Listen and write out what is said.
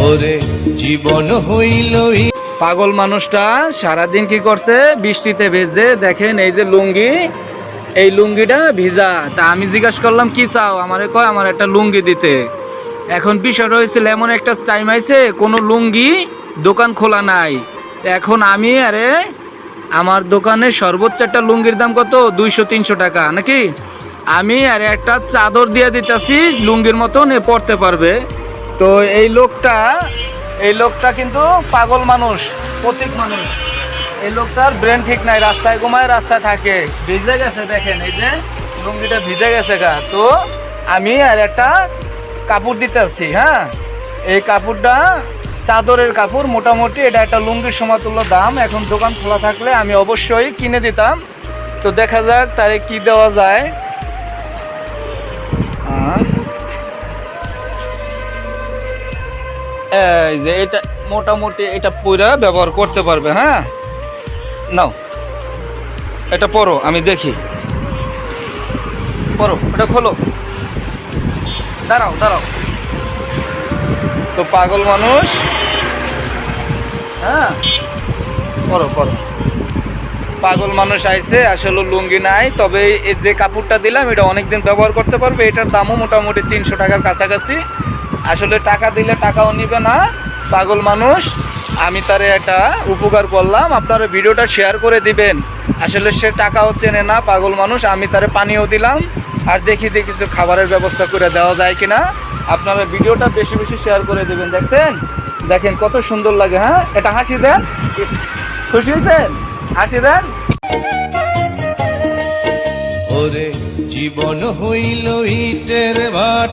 ওরে জীবন হইল পাগল মানুষটা সারাদিন কি করছে, বৃষ্টিতে ভেজে। দেখেন এই যে লুঙ্গি, এই লুঙ্গিটা ভিজা। তা আমি জিজ্ঞাসা করলাম কি চাও, আমারে কয় আমার একটা লুঙ্গি দিতে। এখন বিষয়টা হয়েছিল এমন একটা টাইম আইছে কোনো লুঙ্গি দোকান খোলা নাই। এখন আমি আমার দোকানে সর্বোচ্চ একটা লুঙ্গির দাম কত, 200-300 টাকা নাকি। আমি একটা চাদর দিয়ে দিতেছি লুঙ্গির মতন, এ পড়তে পারবে। তো এই লোকটা কিন্তু পাগল মানুষ, প্রতীক মানুষ। এই লোকটার ব্রেন ঠিক নাই, রাস্তায় ঘুমায়, রাস্তায় থাকে, ভিজে গেছে। দেখেন এই যে লুঙ্গিটা ভিজে গেছে গা। তো আমি একটা কাপড় দিতেছি, হ্যাঁ। এই কাপড়টা চাদরের কাপড়, মোটামুটি এটা একটা লুঙ্গির সমতুল্য দাম। এখন দোকান খোলা থাকলে আমি অবশ্যই কিনে দিতাম। তো দেখা যাক তারে কি দেওয়া যায়। এই যে এটা মোটামুটি এটা পুরা ব্যবহার করতে পারবে, হ্যাঁ। নাও এটা পরো, আমি দেখি, পরো, এটা খোলো, দাঁড়াও। তো পাগল মানুষ, হ্যাঁ, পরো। পাগল মানুষ আইছে, আসলে লুঙ্গি নাই। তবে এই যে কাপড়টা দিলাম এটা অনেকদিন ব্যবহার করতে পারবে। এটার দামও মোটামুটি 300 টাকার কাছাকাছি। আসলে টাকা দিলে টাকাও নিবে না পাগল মানুষ। আমি তারে একটা উপকার করলাম, আপনারা ভিডিওটা শেয়ার করে দিবেন। আসলে সে টাকাও চেনে না পাগল মানুষ। আমি তারে পানিও দিলাম, আর দেখি কিছু খাবারের ব্যবস্থা করে দেওয়া যায় কিনা। আপনারা ভিডিওটা বেশি বেশি শেয়ার করে দিবেন। দেখেন কত সুন্দর লাগে, হ্যাঁ। এটা হাসি দেন, খুশি হয়েছেন? হাসি দেন। ওরে জীবন হইল ইটের ভাটা।